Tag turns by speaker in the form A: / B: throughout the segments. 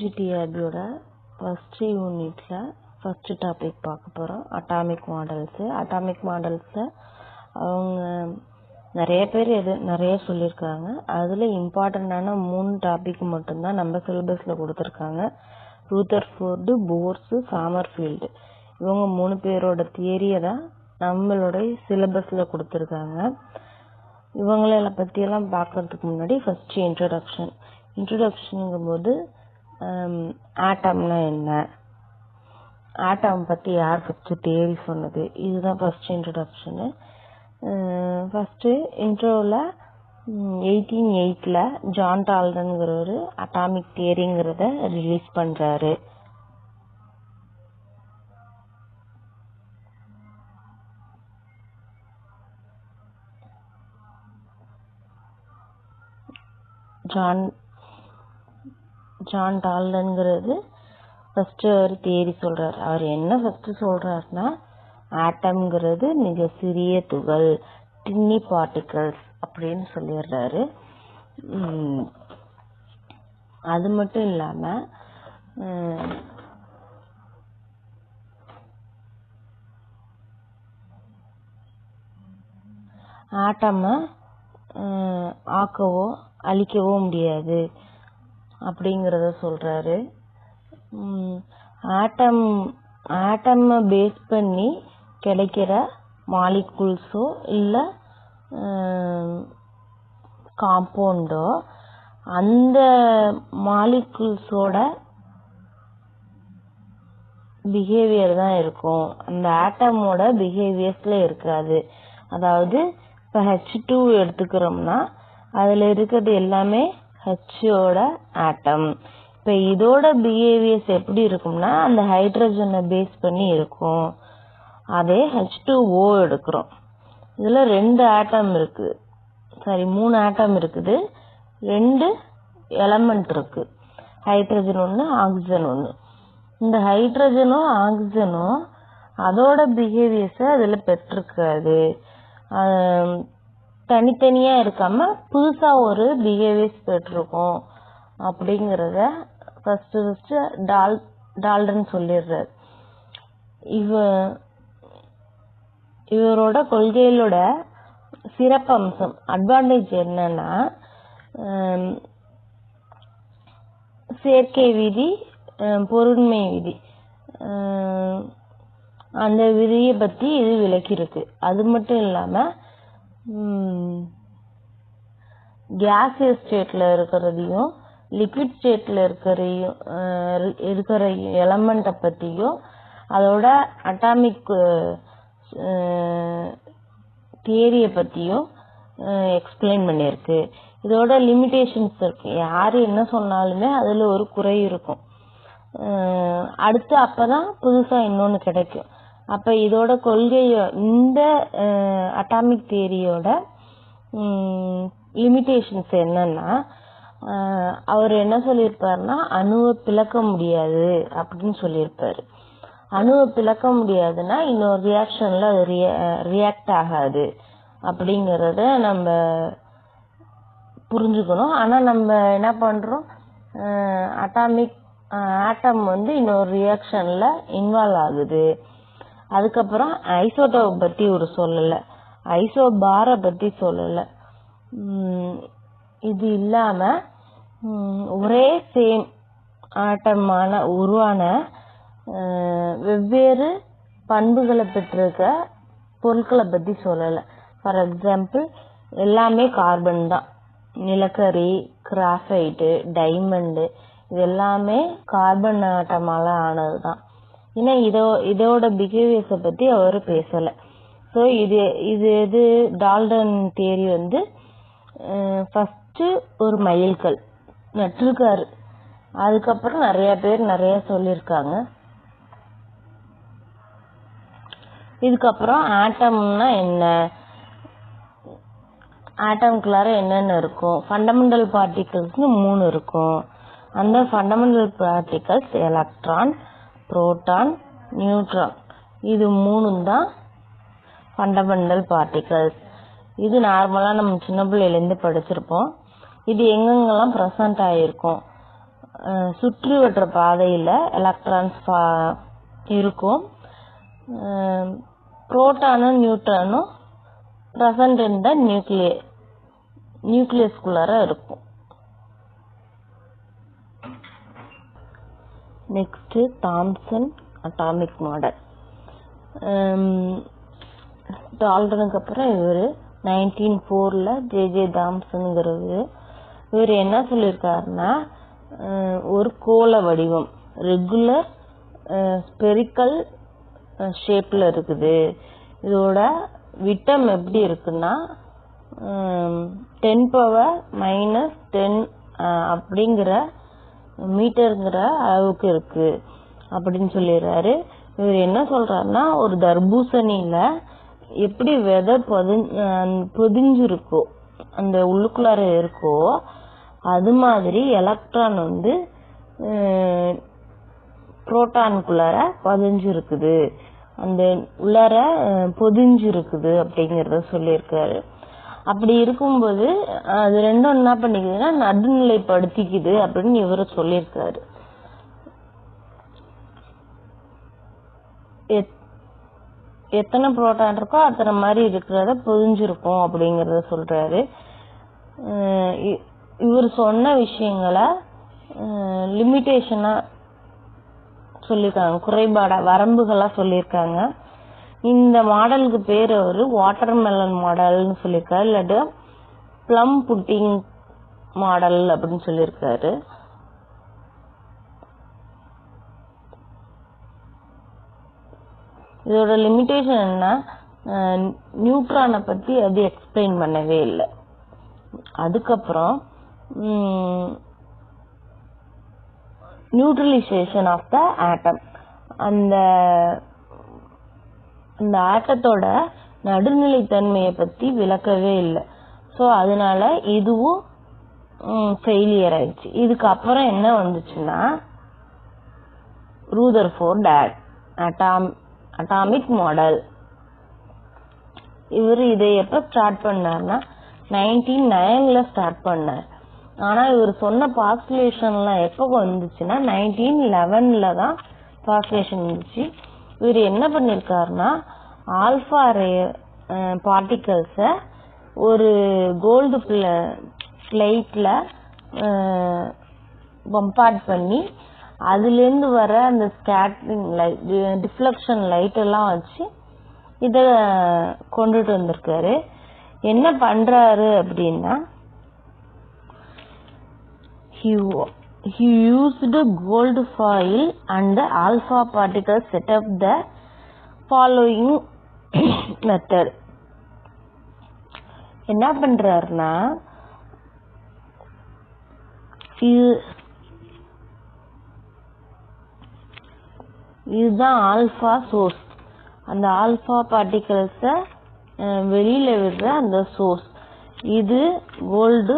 A: ஜிடிஆர்பியோட first யூனிட்ல first topic பார்க்க போகிறோம். அட்டாமிக் மாடல்ஸில் அவங்க நிறைய பேர் நிறைய சொல்லியிருக்காங்க. அதில் இம்பார்ட்டண்ட்டான 3 டாபிக் மட்டும்தான் நம்ம சிலபஸில் கொடுத்துருக்காங்க. ரூதர்ஃபோர்டு, போர்ஸு, சாமர்ஃபீல்டு இவங்க 3 பேரோட தியரியை தான் நம்மளோட சிலபஸில் கொடுத்துருக்காங்க. இவங்கள பற்றியெல்லாம் பார்க்கறதுக்கு முன்னாடி ஃபர்ஸ்ட் இன்ட்ரடக்ஷனுங்கும் போது ஆட்டம்னா என்ன, ஆட்டம் பற்றி யார் ஃபஸ்ட்டு தியரி சொன்னது, இதுதான் ஃபர்ஸ்ட் இன்ட்ரடக்ஷனு. ஃபஸ்ட்டு இன்ட்ரோவில் 1808 ஜான் டால்டன்கிறவர் அட்டாமிக் தியரிங்கிறத ரிலீஸ் பண்ணுறாரு. ஜான் டால்டன்கிறது ஃபஸ்ட்டு அவர் தியரி சொல்கிறார். அவர் என்ன ஃபஸ்ட்டு சொல்கிறாருன்னா, ஆட்டம்ங்கிறது மிக சிறிய துகள், டின்னி பார்ட்டிகல்ஸ் அப்படின்னு சொல்லிடுறாரு. அது மட்டும் இல்லாமல் ஆட்டமை ஆக்கவோ அழிக்கவோ முடியாது அப்படிங்கிறத சொல்கிறாரு. ஆட்டமை பேஸ் பண்ணி கிடைக்கிற மாலிகுல்ஸோ இல்லை காம்பவுண்டோ அந்த மாலிகுல்ஸோட பிஹேவியர் தான் இருக்கும், அந்த ஆட்டமோட பிஹேவியர்ஸில் இருக்காது. அதாவது இப்போ H2 எடுத்துக்கிறோம்னா அதில் இருக்கிறது எல்லாமே ஹெச்சோட ஆட்டம். இப்போ இதோட பிஹேவியர்ஸ் எப்படி இருக்கும்னா அந்த ஹைட்ரஜனை பேஸ் பண்ணி இருக்கும். அதே H2O எடுக்கிறோம், இதில் 2 ஆட்டம் இருக்குது, 3 ஆட்டம் இருக்குது, 2 எலமெண்ட் இருக்குது, ஹைட்ரஜன் ஒன்று ஆக்சிஜன் ஒன்று. இந்த ஹைட்ரஜனும் ஆக்சிஜனும் அதோட பிஹேவியர்ஸை அதில் பெற்றிருக்காது, தனித்தனியாக இருக்காமல் புதுசாக ஒரு பிஹேவியர்ஸ் பெற்றிருக்கோம் அப்படிங்கிறத ஃபஸ்ட்டு டால்டன் சொல்லிடுறார். இவரோட கொள்கைகளோட சிறப்பம்சம் அட்வான்டேஜ் என்னன்னா, சேர்க்கை விதி, பொருண்மை விதி, அந்த விதியை பற்றி இது விளக்கியிருக்கு. அது மட்டும் இல்லாமல் கேசியஸ் ஸ்டேட்டில் இருக்கிறதையும் லிக்விட் ஸ்டேட்டில் இருக்கிற எலமெண்ட்டை பற்றியும் அதோட அட்டாமிக் தியரியை பற்றியும் எக்ஸ்பிளைன் பண்ணியிருக்கு. இதோட லிமிட்டேஷன்ஸ் இருக்கு, யார் என்ன சொன்னாலுமே அதில் ஒரு குறை இருக்கும். அடுத்து அப்போ தான் புதுசாக இன்னொன்று கிடைக்கும். அப்போ இதோட கொள்கையோ இந்த அட்டாமிக் தியரியோட லிமிட்டேஷன்ஸ் என்னன்னா, அவர் என்ன சொல்லியிருப்பாருன்னா அணுவை பிளக்க முடியாது அப்படின்னு சொல்லியிருப்பாரு. அணுவை பிளக்க முடியாதுன்னா இன்னொரு ரியாக்ஷனில் அது ரியாக்ட் ஆகாது அப்படிங்கிறத நம்ம புரிஞ்சுக்கணும். ஆனால் நம்ம என்ன பண்ணுறோம், ஆட்டம் இன்னொரு ரியாக்ஷனில் இன்வால்வ் ஆகுது. அதுக்கப்புறம் ஐசோடோப் பற்றி ஒரு சொல்லலை, ஐசோபாரை பற்றி சொல்லலை. இது இல்லாமல் ஒரே சேம் ஆட்டமான உருவான வெவ்வேறு பண்புகளை பெற்றிருக்க பொருட்களை பற்றி சொல்லலை. ஃபார் எக்ஸாம்பிள் எல்லாமே கார்பன் தான், நிலக்கரி, கிராஃபைட்டு, டைமண்டு இது எல்லாமே கார்பன் ஆட்டமால் ஆனது தான். ஏன்னா இதோட பிஹேவியர்ஸை பற்றி அவர் பேசலை. ஸோ இது டால்டன் தியரி ஃபஸ்ட்டு ஒரு மைல்கல் நட்டிருக்காரு. அதுக்கப்புறம் நிறைய பேர் நிறைய சொல்லியிருக்காங்க. இதுக்கப்புறம் ஆட்டம்னா என்ன, ஆட்டம்குள்ளார என்னென்ன இருக்கும், ஃபண்டமெண்டல் பார்ட்டிகல்ஸ்னு 3 இருக்கும். அந்த fundamental particles electron, proton, neutron, இது 3 தான் ஃபண்டமெண்டல் பார்ட்டிகல்ஸ். இது நார்மலாக நம்ம சின்ன பிள்ளையிலேருந்து படிச்சிருப்போம். இது எங்கெங்கெல்லாம் ப்ரெசண்ட் ஆகிருக்கும், சுற்றி வட்டுற பாதையில் எலக்ட்ரான்ஸ் இருக்கும். புரோட்டானும் நியூட்ரானும் present in the நியூக்ளியஸ்குள்ளார இருக்கும். Next Thomson atomic model. டால்டனுக்கு அப்புறம் இவர் 1904 ஜே தாம்சன்ங்கிறவர் இவர் என்ன சொல்லியிருக்காருன்னா, ஒரு கோள வடிவம் ரெகுலர் ஸ்பெரிக்கல் ஷேப்ல இருக்குது. இதோட விட்டம் எப்படி இருக்குன்னா 10⁻⁻10 அப்படிங்கிற மீட்டருங்கிற அளவுக்கு இருக்கு அப்படின்னு சொல்லிடுறாரு. இவர் என்ன சொல்றாருன்னா, ஒரு தர்பூசணியில எப்படி விதை பொதிஞ்சிருக்கோ அந்த உள்ளுக்குள்ளார இருக்கோ அது மாதிரி எலக்ட்ரான் புரோட்டானுக்குள்ளார பதிஞ்சிருக்குது, அந்த உள்ளார பொதிஞ்சிருக்குது அப்படிங்கறத சொல்லியிருக்காரு. அப்படி இருக்கும்போது அது ரெண்டும் என்ன பண்ணிக்குதுன்னா நடுநிலைப்படுத்திக்குது அப்படின்னு இவரு சொல்லியிருக்காரு. எத்தனை புரோட்டான் இருக்கோ அத்தனை மாதிரி இருக்கிறத பொதிஞ்சிருக்கும் அப்படிங்கறத சொல்றாரு. இவர் சொன்ன விஷயங்களை லிமிட்டேஷனா சொல்லியிருக்காங்க, குறைபாட வரம்புகளா சொல்லியிருக்காங்க. இந்த மாடலுக்கு பேர் அவரு வாட்டர்மெலன் மாடல்னு சொல்லியிருக்காரு, இல்லாட்டி பிளம் புட்டிங் மாடல் அப்படின்னு சொல்லியிருக்காரு. இதோட லிமிட்டேஷன் என்ன, நியூட்ரானை பத்தி அது எக்ஸ்பிளைன் பண்ணவே இல்லை. அதுக்கப்புறம் நியூட்ரலைசேஷன் ஆஃப் த ஆட்டம், அந்த ஆட்டத்தோட நடுநிலைத்தன்மையை பத்தி விளக்கவே இல்லை. ஸோ அதனால இதுவும் ஃபெயிலியர் ஆயிடுச்சு. இதுக்கப்புறம் என்ன வந்துச்சுன்னா ரூதர்ஃபோர்ட் அட்டாமிக் மாடல். இவர் இதை எப்ப ஸ்டார்ட் பண்ணார்னா 1909 ஸ்டார்ட் பண்ணார். ஆனா இவர் சொன்ன பாஸ்குலேஷன்லாம் எப்போ வந்துச்சுன்னா 1911 தான் பாஸ்குலேஷன் வந்துச்சு. இவர் என்ன பண்ணிருக்காருன்னா ஆல்பா ரே பார்ட்டிகல்ஸ ஒரு கோல்டு பிளேட்ல பம்பார்ட் பண்ணி அதுல இருந்து வர அந்த ஸ்கேட்டரிங் லைட், டிஃப்ளெக்ஷன் லைட் எல்லாம் வச்சு இத கொண்டுட்டு வந்திருக்காரு. என்ன பண்றாரு அப்படின்னா, he used gold foil and the alpha particles set up the following method. என்ன பண்றாருன்னா, இதுதான் ஆல்பா சோர்ஸ். அந்த ஆல்பா பார்ட்டிகல்ஸ வெளியில விடுற அந்த சோர்ஸ். இது கோல்டு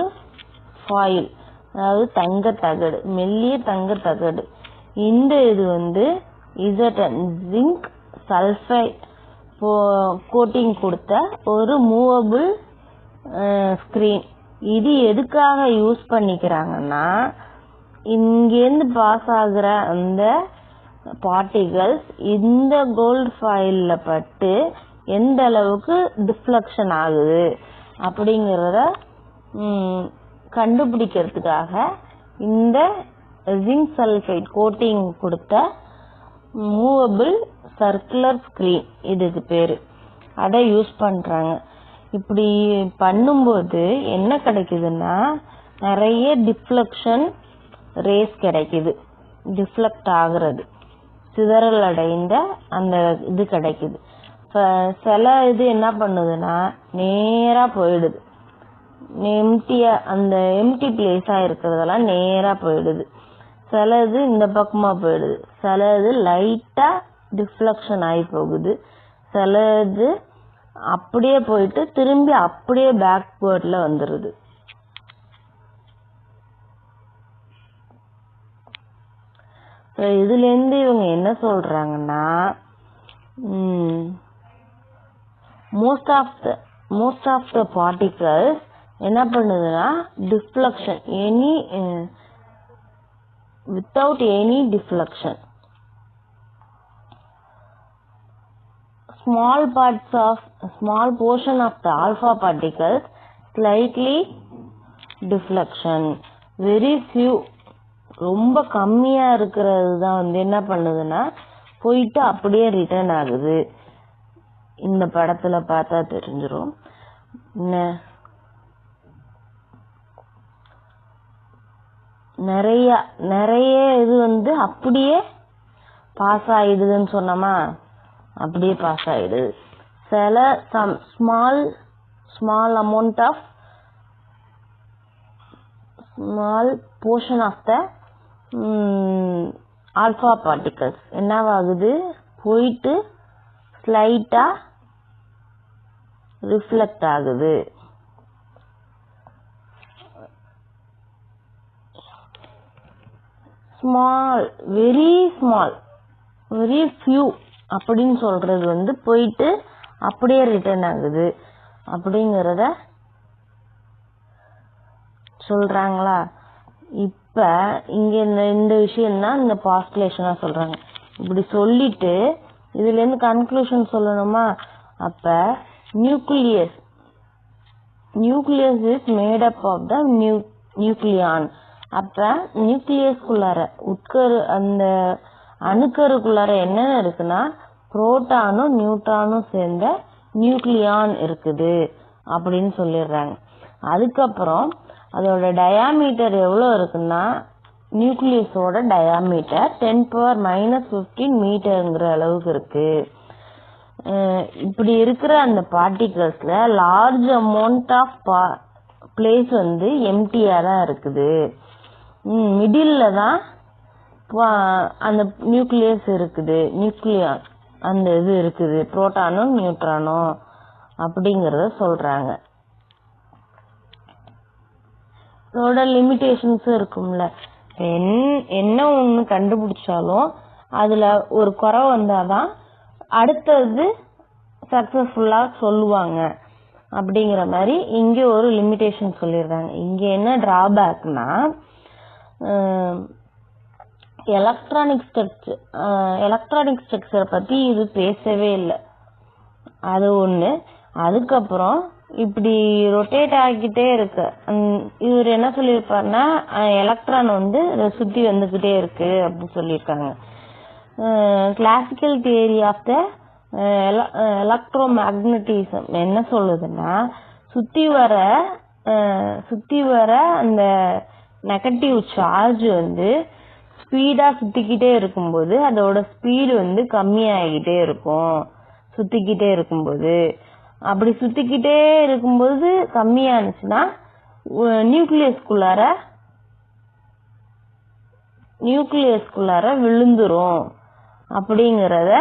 A: ஃபாயில், அதாவது தங்க தகடு, மெல்லிய தங்க தகடு. இந்த இது ஜிங்க் சல்ஃபைட் கோட்டிங் கொடுத்த ஒரு மூவபிள் ஸ்கிரீன். இது எதுக்காக யூஸ் பண்ணிக்கிறாங்கன்னா, இங்கேருந்து பாஸ் ஆகுற அந்த பார்ட்டிகல்ஸ் இந்த கோல்டு ஃபாயில்ல பட்டு எந்த அளவுக்கு டிஃப்ளெக்ஷன் ஆகுது அப்படிங்கறத கண்டுபிடிக்கிறதுக்காக இந்த ஜிங்க் சல்ஃபைட் கோட்டிங் கொடுத்த மூவபிள் சர்க்குலர் ஸ்கிரீன் இதுக்கு பேரு, அதை யூஸ் பண்றாங்க. இப்படி பண்ணும்போது என்ன கிடைக்குதுன்னா, நிறைய டிஃப்ளெக்ஷன் ரேஸ் கிடைக்குது, டிஃப்ளெக்ட் ஆகுறது, சிதறல் அடைந்த அந்த இது கிடைக்குது. சில இது என்ன பண்ணுதுன்னா நேரா போயிடுது, எம்டியா அந்த எம்டி பிளேஸா இருக்கிறதெல்லாம் நேரா போயிடுது. சிலது இந்த பக்கமா போயிடுது, சிலது லைட்டா டிஃப்ளெக்ஷன் ஆகி போகுது, சிலது அப்படியே போயிட்டு திரும்பி அப்படியே பேக்வேர்ட்ல வந்துருது. இதுல இருந்து இவங்க என்ன சொல்றாங்கன்னா, மோஸ்ட் ஆஃப் த பார்ட்டிகல்ஸ் என்ன பண்ணுதுன்னா deflection, without any deflection. Small portion of the alpha particles slightly deflection. Very few, ரொம்ப கம்மியா இருக்கிறது தான் வந்து என்ன பண்ணுதுன்னா போயிட்டு அப்படியே ரிட்டர்ன் ஆகுது. இந்த படத்துல பார்த்தா தெரிஞ்சிரும். நிறைய இது வந்து அப்படியே பாஸ் ஆயிடுதுன்னு சொன்னோமா, அப்படியே பாஸ் ஆயிடுது. சில small amount of small portion of the alpha particles என்னவாகுது, போயிட்டு ஸ்லைட்டா ரிஃப்ளெக்ட் ஆகுது. Small, very small, very few அப்படின்னு சொல்றது வந்து போயிட்டு அப்படியே ரிட்டர்ன் ஆகுது அப்படிங்கறத சொல்றாங்களா. இப்ப இங்க இந்த விஷயம் தான் இந்த பாஸ்டுலேஷனா சொல்றாங்க. இப்படி சொல்லிட்டு இதுல இருந்து கன்க்ளூஷன் சொல்லணுமா. அப்ப nucleus is made up of the nucleon. அப்ப நியூக்ளியஸ்குள்ளார அந்த அணுக்கருக்குள்ளார என்ன இருக்குன்னா புரோட்டானும் நியூட்ரானும் சேர்ந்த நியூக்ளியான் இருக்குது அப்படின்னு சொல்லிடுறாங்க. அதுக்கப்புறம் அதோட டயாமீட்டர் எவ்வளவு இருக்குன்னா, நியூக்ளியஸோட டயாமீட்டர் 10⁻⁻15 மீட்டர்ங்கிற அளவுக்கு இருக்கு. இப்படி இருக்கிற அந்த பார்ட்டிகல்ஸ்ல லார்ஜ் அமௌண்ட் ஆஃப் பிளேஸ் வந்து எம்டியா தான் இருக்குது. மிடில்ல தான் அந்த நியூக்ளியஸ் இருக்குது, நியூக்ளியான் அந்த இது இருக்குது, புரோட்டானும் நியூட்ரானும் அப்படிங்கறத சொல்றாங்க. இதோட லிமிடேஷன்ஸ் இருக்கும்ல. என்ன ஒண்ணு கண்டுபிடிச்சாலும் அதுல ஒரு குறை வந்தாதான் அடுத்தது சக்சஸ்ஃபுல்லா சொல்லுவாங்க அப்படிங்கிற மாதிரி இங்க ஒரு லிமிடேஷன் சொல்லிடுறாங்க. இங்க என்ன டிராபேக்னா, எலக்ட்ரானிக் ஸ்ட்ரக்சர் பத்தி இது பேசவே இல்லை, அது ஒண்ணு. அதுக்கப்புறம் இப்படி ரொட்டேட் ஆகிக்கிட்டே இருக்கு. இவர் என்ன சொல்லியிருப்பாருன்னா, எலக்ட்ரான் வந்து சுத்தி வந்துகிட்டே இருக்கு அப்படின்னு சொல்லியிருக்காங்க. Classical theory of the electromagnetism என்ன சொல்லுதுன்னா, சுத்தி வர அந்த நெகட்டிவ் சார்ஜ் வந்து ஸ்பீடா சுத்திக்கிட்டே இருக்கும்போது அதோட ஸ்பீடு வந்து கம்மியாகிட்டே இருக்கும். சுத்திக்கிட்டே இருக்கும்போது அப்படி சுத்திக்கிட்டே இருக்கும்போது கம்மியானுச்சுன்னா நியூக்ளியஸ்குள்ளார விழுந்துரும் அப்படிங்கறத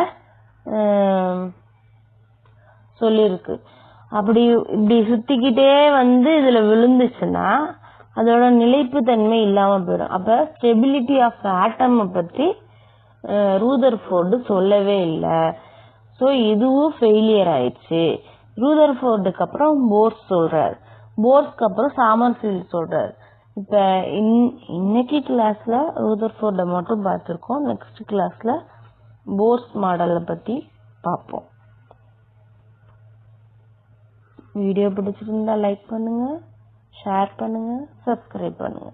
A: சொல்லிருக்கு. இப்படி சுத்திக்கிட்டே வந்து இதுல விழுந்துச்சுன்னா அதோட நிலைப்பு தன்மை இல்லாம போயிடும். அப்ப ஸ்டெபிலிட்டி ஆஃப் ஆட்டம் பத்தி ரூதர்ஃபோர்டு சொல்லவே இல்லை. சோ இதுவும் ஃபெயிலியர் ஆயிடுச்சு. ரூதர்ஃபோர்டுக்கு அப்புறம் போர்ஸ் சொல்றாரு, போர்ஸ்க்கு அப்புறம் சாமர்ஃபீல்ட் சொல்றாரு. இப்ப இன்னைக்கு கிளாஸ்ல ரூதர்ஃபோர்ட மட்டும் பார்த்திருக்கோம். நெக்ஸ்ட் கிளாஸ்ல போர்ஸ் மாடலை பத்தி பார்ப்போம். வீடியோ பிடிச்சிருந்தா லைக் பண்ணுங்க, ஷேர் பண்ணுங்க, சப்ஸ்கிரைப் பண்ணுங்க.